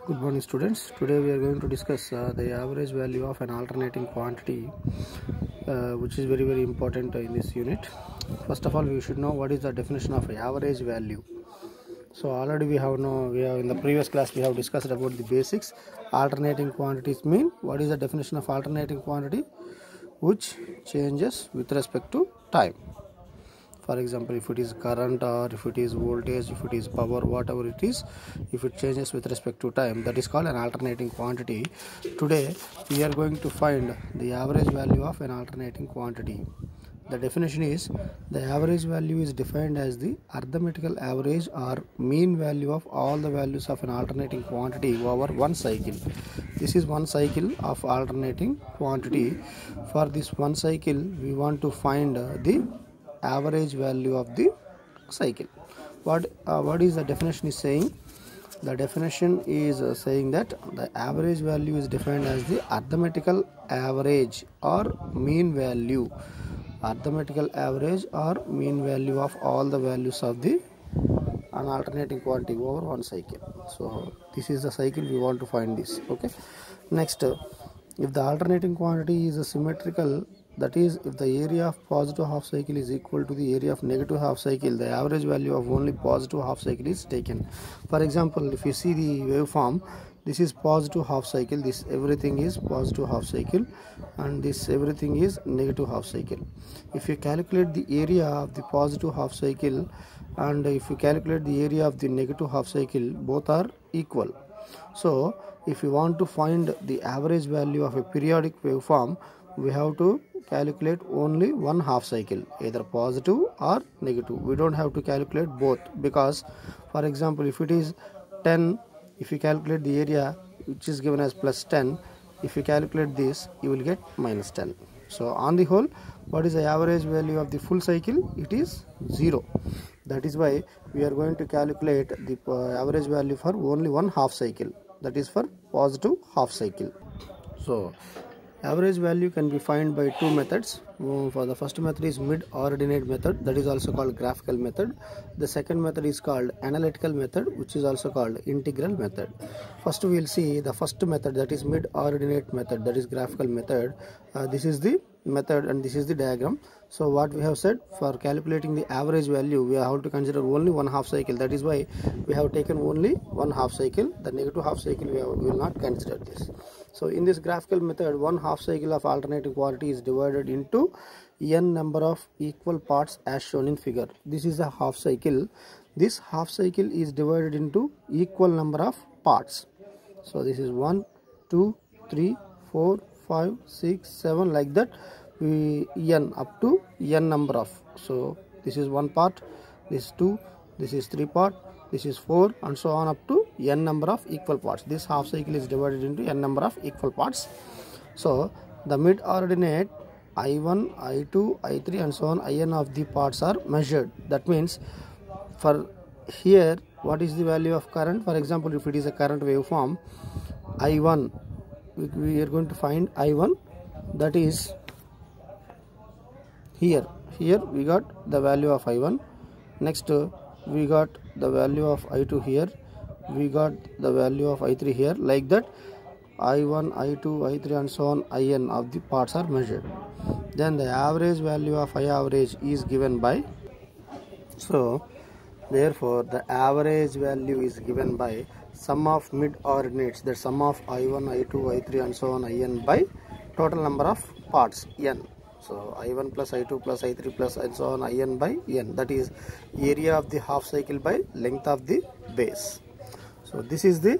Good morning, students. Today we are going to discuss the average value of an alternating quantity, which is very important in this unit. First of all, we should know what is the definition of average value. So already we have in the previous class we have discussed about the basics. Alternating quantities mean what is the definition of alternating quantity, which changes with respect to time. For example, if it is current or if it is voltage, if it is power, whatever it is, if it changes with respect to time, that is called an alternating quantity. Today we are going to find the average value of an alternating quantity. The definition is the average value is defined as the arithmetical average or mean value of all the values of an alternating quantity over one cycle. This is one cycle of alternating quantity. For this one cycle we want to find the average value of the cycle. What is the definition is saying? The definition is saying that the average value is defined as the arithmetical average or mean value. Arithmetical average or mean value of all the values of the an alternating quantity over one cycle. So this is the cycle we want to find this. Okay. Next, if the alternating quantity is a symmetrical, that is, if the area of positive half cycle is equal to the area of negative half cycle, the average value of only positive half cycle is taken. For example, if you see the waveform, this is positive half cycle, this everything is positive half cycle, and this everything is negative half cycle. If you calculate the area of the positive half cycle and if you calculate the area of the negative half cycle, both are equal. So if you want to find the average value of a periodic waveform, we have to calculate only one half cycle, either positive or negative. We don't have to calculate both, because for example, if it is 10, if you calculate the area which is given as plus 10, if you calculate this, you will get minus 10. So on the whole, what is the average value of the full cycle? It is 0. That is why we are going to calculate the average value for only one half cycle, that is for positive half cycle. So average value can be found by two methods. For the first method is mid-ordinate method, that is also called graphical method. The second method is called analytical method, which is also called integral method. First we will see the first method, that is mid-ordinate method, that is graphical method. This is the method and this is the diagram. So what we have said, for calculating the average value we have to consider only one half cycle. That is why we have taken only one half cycle. The negative half cycle we will not consider this. So in this graphical method, one half cycle of alternating quantity is divided into n number of equal parts as shown in figure. This is a half cycle. This half cycle is divided into equal number of parts. So this is 1, 2, 3, 4, 5, 6, 7, like that. We n up to n number of. So this is one part, this is 2, this is 3 part, this is 4, and so on up to n number of equal parts. This half cycle is divided into n number of equal parts. So the mid-ordinate I1, I2, I3 and so on in of the parts are measured. That means for here, what is the value of current? For example, if it is a current waveform, I1, we are going to find I1, that is here we got the value of I1. Next we got the value of I2 here, we got the value of I3 here, like that. I1, I2, I3 and so on in of the parts are measured. Then the average value of I average is given by, so therefore the average value is given by sum of mid-ordinates, the sum of I1, I2, I3 and so on in by total number of parts n. So I1 plus I2 plus I3 plus and so on in by n, that is area of the half cycle by length of the base. So this is the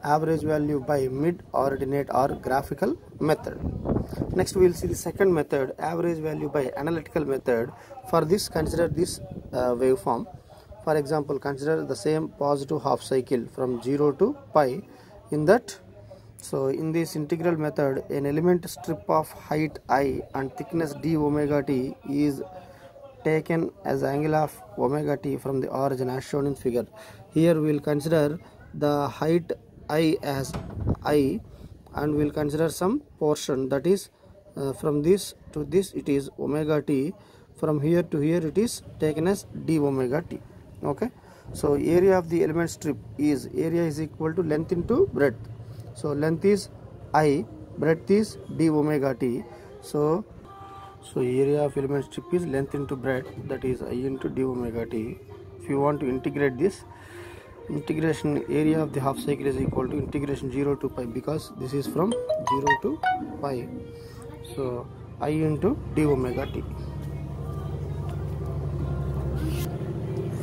average value by mid-ordinate or graphical method. Next we will see the second method, average value by analytical method. For this, consider this waveform. For example, consider the same positive half cycle from 0 to pi. In that, so in this integral method, an element strip of height I and thickness d omega t is taken as angle of omega t from the origin as shown in figure. Here we will consider the height I as I, and we will consider some portion, that is from this to this it is omega t, from here to here it is taken as d omega t. Okay, So area of the element strip is, area is equal to length into breadth. So length is I, breadth is d omega t. So area of element strip is length into breadth, that is I into d omega t. If you want to integrate this, integration area of the half cycle is equal to integration 0 to pi, because this is from 0 to pi. So I into d omega t.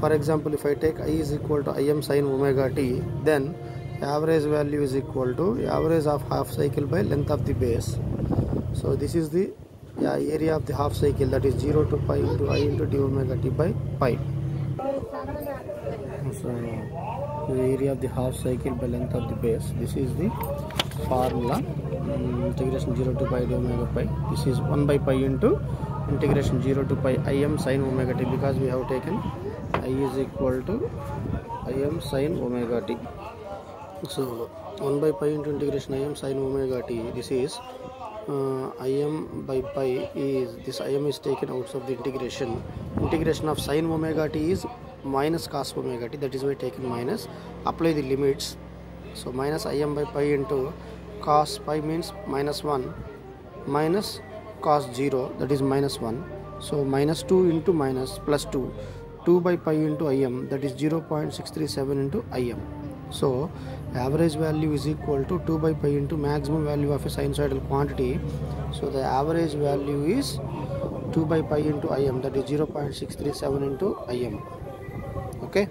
For example, if I take I is equal to Im sin omega t, then average value is equal to average of half cycle by length of the base. So this is the area of the half cycle, that is 0 to pi into I into d omega t by pi. So the area of the half cycle by length of the base, this is the formula, integration 0 to pi d omega pi. This is 1 by pi into integration 0 to pi Im sin omega t, because we have taken I is equal to Im sin omega t. So 1 by pi into integration Im sin omega t, this is Im by pi is, this Im is taken out of the integration. Integration of sin omega t is minus cos omega t, that is why taken minus. Apply the limits. So minus Im by pi into cos pi means minus 1 minus cos 0, that is minus 1. So minus 2 into minus plus 2. 2 by pi into Im, that is 0.637 into Im. So average value is equal to 2 by pi into maximum value of a sinusoidal quantity. So the average value is 2 by pi into Im, that is 0.637 into Im. Okay.